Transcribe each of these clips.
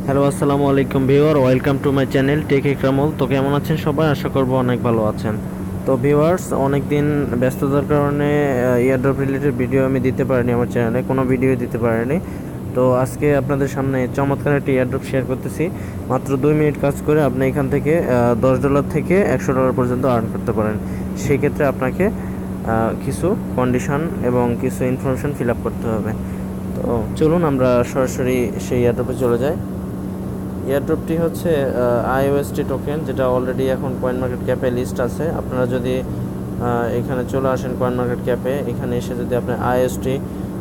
Hello, আসসালামু আলাইকুম viewer, welcome to my channel tech Ikramul. তো কেমন আছেন সবাই? আশা করব অনেক ভালো আছেন। তো ভিউয়ার্স, অনেক দিন ব্যস্ততার কারণে এয়ারড্রপ রিলেটেড ভিডিও আমি দিতে পারিনি, আমার চ্যানেলে কোনো ভিডিও দিতে পারিনি। তো আজকে আপনাদের সামনে চমৎকার একটি এয়ারড্রপ শেয়ার করতেছি। মাত্র 2 মিনিট কাজ করে আপনি এখান থেকে $10 থেকে $100 পর্যন্ত আর্ন করতে পারেন। সেই ক্ষেত্রে আপনাকে কিছু কন্ডিশন এবং কিছু ইনফরমেশন ফিল আপ করতে হবে। তো চলুন আমরা সরাসরি সেই এয়ারড্রপে চলে যাই। এয়ারড্রপটি হচ্ছে আইওএসটি টোকেন, যেটা অলরেডি এখন কয়েনমার্কেটক্যাপে লিস্ট আছে। আপনারা যদি এখানে চলে আসেন কয়েনমার্কেটক্যাপে, এখানে এসে যদি আপনি আইওএসটি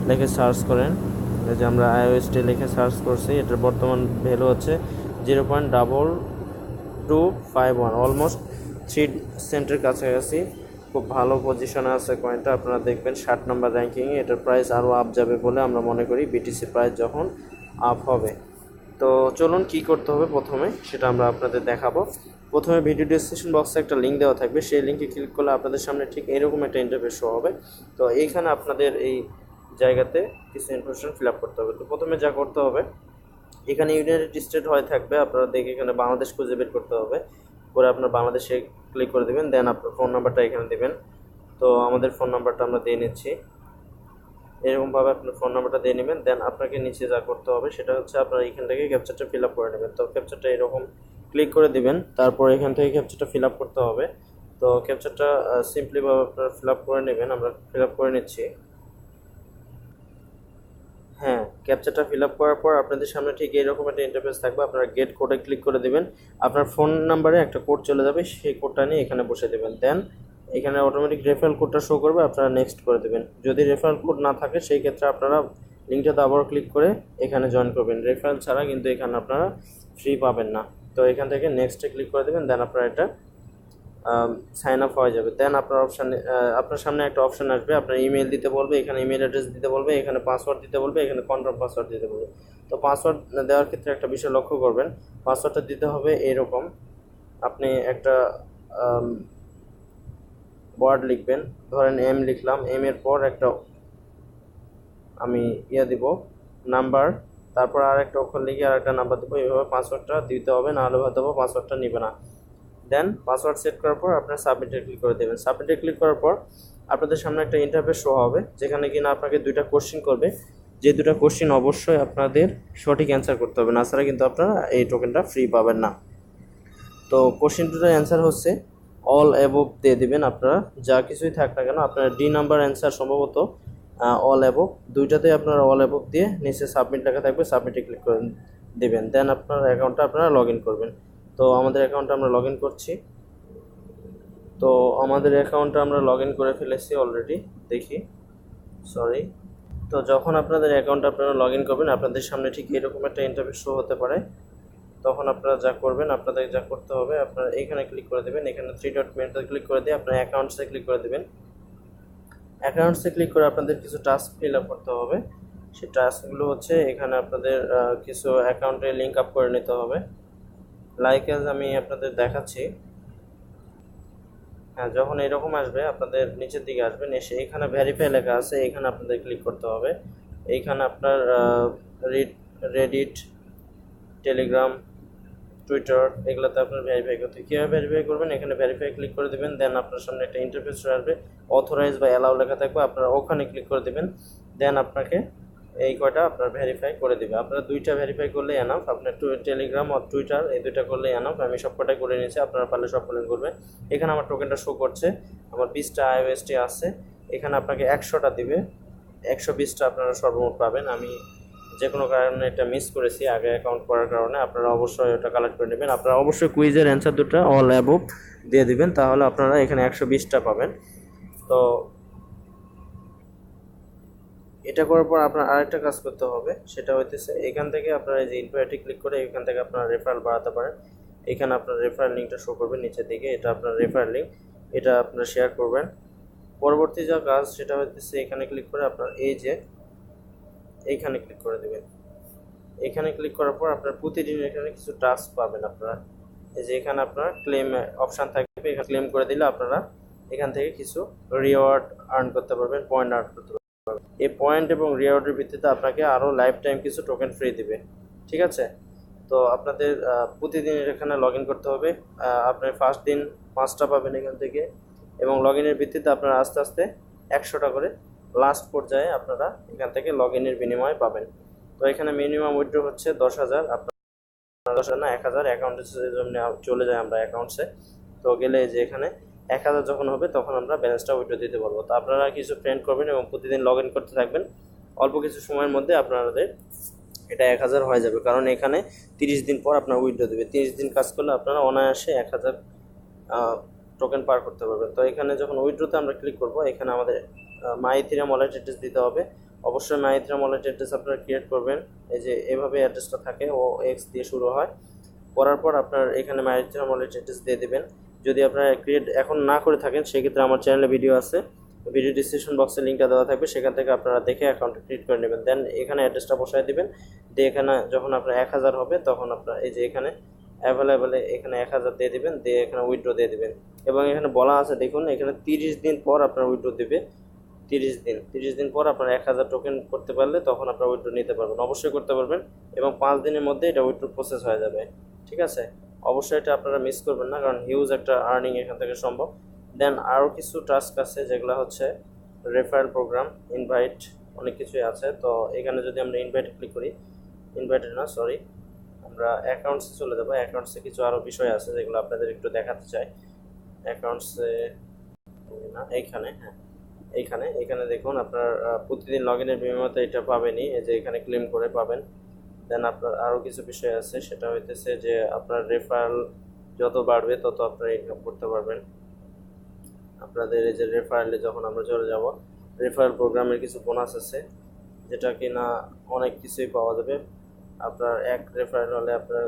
লিখে সার্চ করেন, যে আমরা আইওএসটি লিখে সার্চ করছি, এটার বর্তমান ভ্যালু হচ্ছে 0.2251, অলমোস্ট 3 সেন্টের কাছাকাছি। খুব ভালো পজিশনে আছে কয়েনটা। আপনারা দেখবেন 60 নম্বর র্যাঙ্কিংয়ে। এটার প্রাইস আরও আপ যাবে বলে আমরা মনে করি, বিটিসি প্রাইস যখন আপ হবে। তো চলুন কী করতে হবে প্রথমে সেটা আমরা আপনাদের দেখাবো। প্রথমে ভিডিও ডিসক্রিপশন বক্সে একটা লিঙ্ক দেওয়া থাকবে, সেই লিঙ্কে ক্লিক করলে আপনাদের সামনে ঠিক এরকম একটা ইন্টারফেস শো হবে। তো এইখানে আপনাদের এই জায়গাতে কিছু ইনফরমেশন ফিল আপ করতে হবে। তো প্রথমে যা করতে হবে, এখানে ইউনাইটেড স্টেট হয়ে থাকবে, আপনারা দেখে এখানে বাংলাদেশ খুঁজে বের করতে হবে। করে আপনার বাংলাদেশে ক্লিক করে দেবেন, দেন আপনার ফোন নাম্বারটা এখানে দেবেন। তো আমাদের ফোন নাম্বারটা আমরা দিয়ে নিচ্ছি। এরকমভাবে আপনার ফোন নাম্বারটা দিয়ে নেবেন। দেন আপনাকে নিচে যা করতে হবে সেটা হচ্ছে আপনার এখান থেকে ক্যাপচারটা ফিল আপ করে নেবেন। তো ক্যাপচারটা এরকম ক্লিক করে দিবেন, তারপর এখান থেকে ক্যাপচারটা ফিল আপ করতে হবে। তো ক্যাপচারটা সিম্পলিভাবে আপনারা ফিল আপ করে নেবেন। আমরা ফিল আপ করে নিচ্ছি। হ্যাঁ, ক্যাপচারটা ফিল আপ করার পর আপনাদের সামনে ঠিক এইরকম একটা ইন্টারফেস থাকবে। আপনারা গেট কোডে ক্লিক করে দেবেন। আপনার ফোন নাম্বারে একটা কোড চলে যাবে, সেই কোডটা নিয়ে এখানে বসে দেবেন। দেন এখানে অটোমেটিক রেফারেল কোডটা শো করবে, আপনারা নেক্সট করে দেবেন। যদি রেফারেল কোড না থাকে সেই ক্ষেত্রে আপনারা লিঙ্কটাতে আবার ক্লিক করে এখানে জয়েন করবেন। রেফারেল ছাড়া কিন্তু এখানে আপনারা ফ্রি পাবেন না। তো এখান থেকে নেক্সটে ক্লিক করে দেবেন। দেন আপনারা এটা সাইন আপ হয়ে যাবে। দেন আপনার সামনে একটা অপশান আসবে, আপনার ইমেল দিতে বলবে, এখানে ইমেল অ্যাড্রেস দিতে বলবে, এখানে পাসওয়ার্ড দিতে বলবে, এখানে কনফার্ম পাসওয়ার্ড দিতে বলবে। তো পাসওয়ার্ড দেওয়ার ক্ষেত্রে একটা বিষয় লক্ষ্য করবেন, পাসওয়ার্ডটা দিতে হবে এরকম। আপনি একটা ওয়ার্ড লিখবেন, ধরেন এম লিখলাম, এম এর পর একটা আমি দিব নাম্বার, তারপর আর একটা অক্ষর লিখে আর একটা নাম্বার দেবো। এইভাবে পাসওয়ার্ডটা দিতে হবে, নাহলে হয়তো পাসওয়ার্ডটা নেবে না। দেন পাসওয়ার্ড সেট করার পর আপনার সাবমিটে ক্লিক করে দেবেন। সাবমিটে ক্লিক করার পর আপনাদের সামনে একটা ইন্টারফেস শো হবে, যেখানে কিনা আপনাকে 2টা কোশ্চেন করবে। যে 2টা কোশ্চেন অবশ্যই আপনাদের সঠিক অ্যান্সার করতে হবে, না ছাড়া কিন্তু আপনারা এই টোকেনটা ফ্রি পাবেন না। তো কোশ্চেন 2টার অ্যান্সার হচ্ছে অল অ্যাবোভ দিয়ে দেবেন। আপনারা যা কিছুই থাক না কেন, আপনার ডি নাম্বার অ্যান্সার সম্ভবত অল অ্যাবোভ। 2টাতে আপনারা অল অ্যাবোভ দিয়ে নিচে সাবমিট লেখা থাকবে, সাবমিটে ক্লিক করে দেবেন। দেন আপনার অ্যাকাউন্টটা আপনারা লগ ইন করবেন। তো আমাদের অ্যাকাউন্টটা আমরা লগ ইন করছি। তো আমাদের অ্যাকাউন্টটা আমরা লগ ইন করে ফেলেছি অলরেডি। দেখি, সরি। তো যখন আপনাদের অ্যাকাউন্টটা আপনারা লগ ইন করবেন, আপনাদের সামনে ঠিক এরকম একটা ইন্টারফেস শো হতে পারে। তখন আপনারা যা করবেন, আপনাদের যা করতে হবে, আপনারা এখানে ক্লিক করে দেবেন। এখানে 3 ডট মেনুতে ক্লিক করে দিয়ে আপনার অ্যাকাউন্টসে ক্লিক করে দেবেন। অ্যাকাউন্টসে ক্লিক করে আপনাদের কিছু টাস্ক ফিল আপ করতে হবে। সেই টাস্কগুলো হচ্ছে এখানে আপনাদের কিছু অ্যাকাউন্টে লিঙ্ক আপ করে নিতে হবে। লাইক অ্যাজ আমি আপনাদের দেখাচ্ছি। হ্যাঁ, যখন এরকম আসবে আপনাদের নিচের দিকে আসবেন, এসে এখানে ভেরিফাই লেখা আছে, এখানে আপনাদের ক্লিক করতে হবে। এইখানে আপনার রেডিট, টেলিগ্রাম, টুইটার, এগুলোতে আপনার ভেরিফাই করতে। কীভাবে ভেরিফাই করবেন, এখানে ভেরিফাই ক্লিক করে দেবেন। দেন আপনার সামনে একটা ইন্টারফেস আসবে, অথরাইজ বা অ্যালাউ লেখা থাকবে, আপনারা ওখানে ক্লিক করে দেবেন। দেন আপনাকে এই কয়টা আপনার ভেরিফাই করে দেবে। আপনারা 2টা ভেরিফাই করলে এনাফ। আপনার টেলিগ্রাম আর টুইটার এই 2টা করলে এনাফ। আমি সব কটাই করে নিয়েছি, আপনারা পারলে সব করলেন করবে। এখানে আমার টোকেনটা শো করছে, আমার 20টা আইওএসটি আছে। এখানে আপনাকে 100টা দিবে, 120টা আপনারা সর্বমোট পাবেন। আমি যে কোনো কারণে এটা মিস করেছি আগে অ্যাকাউন্ট করার কারণে, আপনারা অবশ্যই ওটা কালেক্ট করে নেবেন। আপনারা অবশ্যই কুইজের অ্যান্সার 2টা অল অ্যাবোভ দিয়ে দিবেন, তাহলে আপনারা এখানে 120টা পাবেন। তো এটা করার পর আপনার আরেকটা কাজ করতে হবে, সেটা হইতেছে এখান থেকে আপনারা এই যে ইনভাইটে ক্লিক করে এখান থেকে আপনারা রেফারেল বাড়াতে পারেন। এখানে আপনার রেফারেল লিঙ্কটা শো করবে নিচের দিকে, এটা আপনার রেফারেল লিঙ্ক, এটা আপনারা শেয়ার করবেন। পরবর্তী যা কাজ সেটা হইতেছে এখানে ক্লিক করে আপনার এই যে এইখানে ক্লিক করে দেবেন। এখানে ক্লিক করার পর আপনার প্রতিদিন এখানে কিছু টাস্ক পাবেন। আপনারা এই যে এখানে আপনার ক্লেম অপশান থাকবে, এখানে ক্লেম করে দিলে আপনারা এখান থেকে কিছু রিওয়ার্ড আর্ন করতে পারবেন, পয়েন্ট আর্ন করতে পারবেন। এই পয়েন্ট এবং রিওয়ার্ডের ভিত্তিতে আপনাকে আরও লাইফ টাইম কিছু টোকেন ফ্রি দিবে। ঠিক আছে, তো আপনাদের প্রতিদিন এখানে লগ ইন করতে হবে। আপনার ফার্স্ট দিন 5টা পাবেন এখান থেকে, এবং লগ ইনের ভিত্তিতে আপনারা আস্তে আস্তে 100টা করে লাস্ট পর্যায়ে আপনারা এখান থেকে লগ ইনের বিনিময়ে পাবেন। তো এখানে মিনিমাম উইথড্র হচ্ছে 10,000, আপনার 10,000 না 1,000 অ্যাকাউন্টে জন্য চলে যায় আমরা অ্যাকাউন্টসে। তো গেলে যে এখানে 1,000 যখন হবে তখন আমরা ব্যালেন্সটা উইথড্র দিতে পারবো। তো আপনারা কিছু ফ্রেন্ড করবেন এবং প্রতিদিন লগ ইন করতে থাকবেন। অল্প কিছু সময়ের মধ্যে আপনাদের এটা 1,000 হয়ে যাবে, কারণ এখানে 30 দিন পর আপনার উইথড্র দেবে। 30 দিন কাজ করলে আপনারা অনায়াসে 1,000 টোকেন পার করতে পারবেন। তো এখানে যখন উইথড্রোতে আমরা ক্লিক করব, এখানে আমাদের মাই ইথেরিয়াম ওয়ালেট অ্যাড্রেস দিতে হবে। অবশ্যই মাই ইথেরিয়াম ওয়ালেট অ্যাড্রেস আপনারা ক্রিয়েট করবেন। এই যে এভাবে অ্যাড্রেসটা থাকে, ও এক্স দিয়ে শুরু হয়। করার পর আপনার এখানে মাই ইথেরিয়াম ওয়ালেট অ্যাড্রেস দিয়ে দেবেন। যদি আপনারা ক্রিয়েট এখন না করে থাকেন, সেক্ষেত্রে আমার চ্যানেলে ভিডিও আছে, ভিডিও ডিসক্রিপশন বক্সে লিঙ্কটা দেওয়া থাকবে, সেখান থেকে আপনারা দেখে অ্যাকাউন্ট ক্রিয়েট করে নেবেন। দেন এখানে অ্যাড্রেসটা বসায় দিবেন। দিয়ে এখানে যখন আপনার 1,000 হবে তখন আপনার এই যে এখানে অ্যাভেলেবেলে এখানে 1,000 দিয়ে দিবেন, দিয়ে এখানে উইথড্র দিয়ে দিবেন। এবং এখানে বলা আছে দেখুন, এখানে 30 দিন পর আপনার উইথড্র দেবে। 30 দিন পর আপনার 1,000 টোকেন করতে পারলে তখন আপনার উইথড্র নিতে পারবেন। অবশ্যই করতে পারবেন, এবং 5 দিনের মধ্যে এটা উইথড্র প্রসেস হয়ে যাবে। ঠিক আছে, অবশ্যই এটা আপনারা মিস করবেন না, কারণ হিউজ একটা আর্নিং এখান থেকে সম্ভব। দেন আরও কিছু টাস্ক আছে, যেগুলো হচ্ছে রেফারেল প্রোগ্রাম, ইনভাইট, অনেক কিছুই আছে। তো এখানে যদি আমরা ইনভাইটে ক্লিক করি, ইনভাইটেড না সরি, আমরা অ্যাকাউন্টসে চলে যাবো। অ্যাকাউন্টসে কিছু আরও বিষয় আছে যেগুলো আপনাদের একটু দেখাতে চাই। অ্যাকাউন্টসে না, এইখানে, হ্যাঁ এইখানে দেখুন, আপনার প্রতিদিন লগ ইনের বিনিময়ে এটা পাবেনই, এই যে এখানে ক্লেম করে পাবেন। দেন আপনার আরও কিছু বিষয় আছে, সেটা হইতেছে যে আপনার রেফারেল যত বাড়বে তত আপনারা ইনকাম করতে পারবেন। আপনাদের এই যে রেফারেলে যখন আমরা চলে যাব, রেফারেল প্রোগ্রামের কিছু বোনাস আছে, যেটা কিনা অনেক কিছুই পাওয়া যাবে। আপনার এক রেফারেল হলে আপনার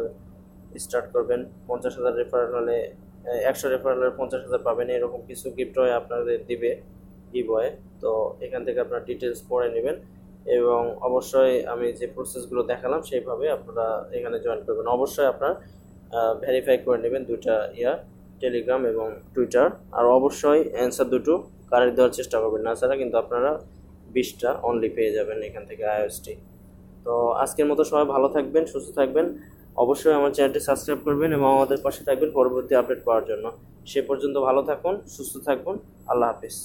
স্টার্ট করবেন, 50,000 রেফারেল হলে 100 রেফারেলের 50,000 পাবেন, এরকম কিছু গিফট হয়ে আপনাদের দিবে গিভওয়ে। তো এখান থেকে আপনার ডিটেলস পড়ে নেবেন, এবং অবশ্যই আমি যে প্রসেসগুলো দেখালাম সেইভাবে আপনারা এখানে জয়েন করবেন। অবশ্যই আপনার ভেরিফাই করে নেবেন দুইটা টেলিগ্রাম এবং টুইটার, আর অবশ্যই অ্যান্সার দুটো কারেক্ট দেওয়ার চেষ্টা করবেন, না ছাড়া কিন্তু আপনারা 20টা অনলি পেয়ে যাবেন এখান থেকে আইওএসটি। তো আজকের মতো সবাই ভালো থাকবেন, সুস্থ থাকবেন। অবশ্যই আমার চ্যানেলটি সাবস্ক্রাইব করবেন এবং আমাদের পাশে থাকবেন পরবর্তী আপডেট পাওয়ার জন্য। সে পর্যন্ত ভালো থাকুন, সুস্থ থাকুন। আল্লাহ হাফিজ।